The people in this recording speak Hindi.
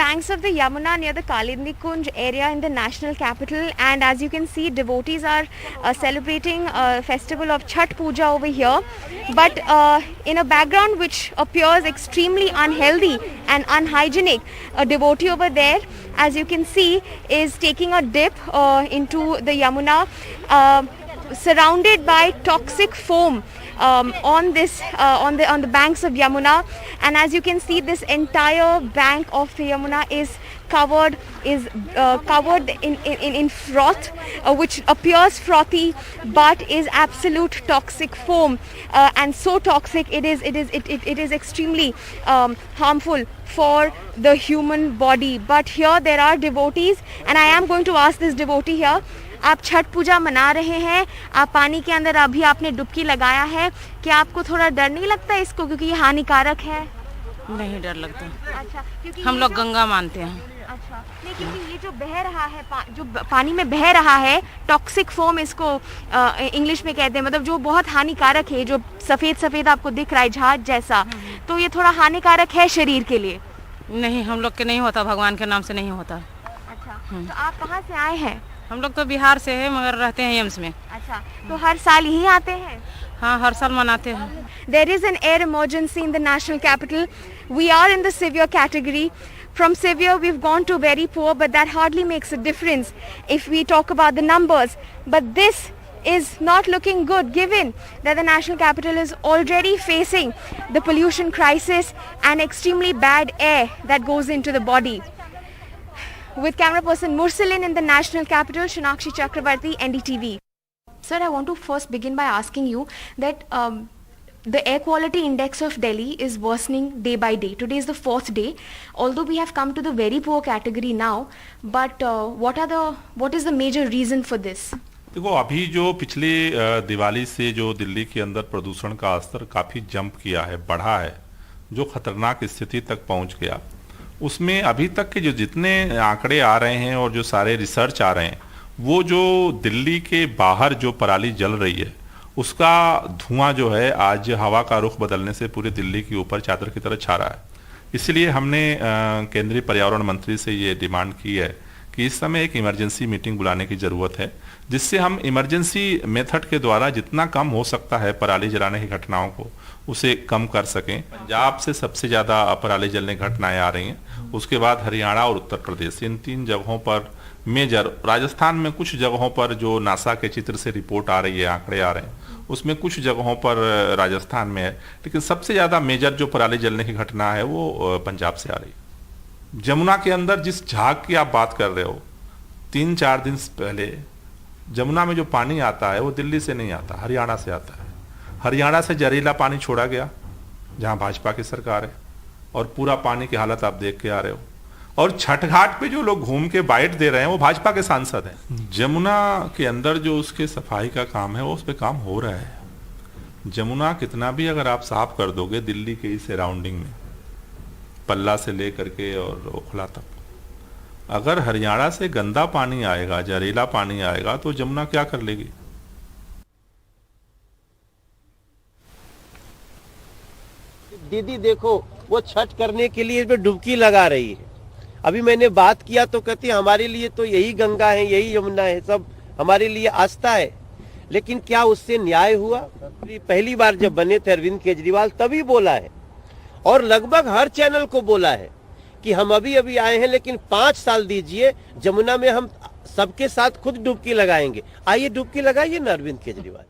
banks of the Yamuna near the Kalindi Kunj area in the national capital, and as you can see, devotees are celebrating a festival of Chhat Puja over here. But in a background which appears extremely unhealthy and unhygienic, a devotee over there, as you can see, is taking a dip into the Yamuna, surrounded by toxic foam on the banks of Yamuna. And as you can see, this entire bank of Yamuna is covered in froth, which appears frothy but is absolute toxic foam, and so toxic it is extremely harmful for the human body. But here there are devotees, and I am going to ask this devotee here, आप छठ पूजा मना रहे हैं, आप पानी के अंदर अभी आपने डुबकी लगाया है, क्या आपको थोड़ा डर नहीं लगता इसको, क्योंकि ये हानिकारक है? नहीं डर लगता। अच्छा, क्योंकि हम लोग गंगा मानते हैं। अच्छा, लेकिन ये जो बह रहा है जो पानी में बह रहा है, टॉक्सिक फोम इसको इंग्लिश में कहते हैं, मतलब जो बहुत हानिकारक है, जो सफेद सफेद आपको दिख रहा है जहाज जैसा, तो ये थोड़ा हानिकारक है शरीर के लिए? नहीं, हम लोग के नहीं होता, भगवान के नाम से नहीं होता। अच्छा, तो आप कहाँ से आए हैं? हम लोग तो बिहार से हैं, मगर रहते हैं एम्स में। अच्छा, तो हर साल यही आते हैं? हाँ, हर साल मनाते हैं। There is an air emergency in the national capital. We are in the severe category. From severe we've gone to very poor, but that hardly makes a difference if we talk about the numbers. But this is not looking good, given that the national capital is already facing the pollution crisis and extremely bad air that goes into the body. With camera person Mursalin in the national capital, Shanakshi Chakravarti, NDTV. Sir, I want to first begin by asking you that the air quality index of Delhi is worsening day by day. Today is the 4th day. Although we have come to the very poor category now, but what is the major reason for this? देखो, अभी जो पिछले दिवाली से जो दिल्ली के अंदर प्रदूषण का स्तर काफ़ी जंप किया है, बढ़ा है, जो खतरनाक स्थिति तक पहुंच गया, उसमें अभी तक के जो जितने आंकड़े आ रहे हैं और जो सारे रिसर्च आ रहे हैं, वो जो दिल्ली के बाहर जो पराली जल रही है, उसका धुआं जो है आज हवा का रुख बदलने से पूरे दिल्ली के ऊपर चादर की तरह छा रहा है। इसलिए हमने केंद्रीय पर्यावरण मंत्री से ये डिमांड की है कि इस समय एक इमरजेंसी मीटिंग बुलाने की ज़रूरत है, जिससे हम इमरजेंसी मेथड के द्वारा जितना कम हो सकता है पराली जलाने की घटनाओं को उसे कम कर सकें। पंजाब से सबसे ज़्यादा पराली जलने की घटनाएं आ रही हैं, उसके बाद हरियाणा और उत्तर प्रदेश, इन 3 जगहों पर मेजर, राजस्थान में कुछ जगहों पर जो नासा के चित्र से रिपोर्ट आ रही है, आंकड़े आ रहे हैं, उसमें कुछ जगहों पर राजस्थान में है, लेकिन सबसे ज़्यादा मेजर जो पराली जलने की घटना है वो पंजाब से आ रही है। जमुना के अंदर जिस झाग की आप बात कर रहे हो, 3-4 दिन पहले जमुना में जो पानी आता है वो दिल्ली से नहीं आता, हरियाणा से आता है। हरियाणा से जहरीला पानी छोड़ा गया, जहाँ भाजपा की सरकार है, और पूरा पानी की हालत आप देख के आ रहे हो। और छठ घाट पे जो लोग घूम के बाइट दे रहे हैं वो भाजपा के सांसद हैं। जमुना के अंदर जो उसके सफाई का काम है वो उस पर काम हो रहा है। जमुना कितना भी अगर आप साफ कर दोगे दिल्ली के इस सराउंडिंग में, पल्ला से ले करके और ओखला तक, अगर हरियाणा से गंदा पानी आएगा, जहरीला पानी आएगा, तो जमुना क्या कर लेगी? दीदी देखो, वो छठ करने के लिए इसमें डुबकी लगा रही है। अभी मैंने बात किया तो कहती हमारे लिए तो यही गंगा है, यही यमुना है, सब हमारे लिए आस्था है। लेकिन क्या उससे न्याय हुआ? पहली बार जब बने थे अरविंद केजरीवाल तभी बोला है, और लगभग हर चैनल को बोला है कि हम अभी आए हैं, लेकिन 5 साल दीजिए, जमुना में हम सबके साथ खुद डुबकी लगाएंगे। आइए डुबकी लगाइए ना अरविंद केजरीवाल।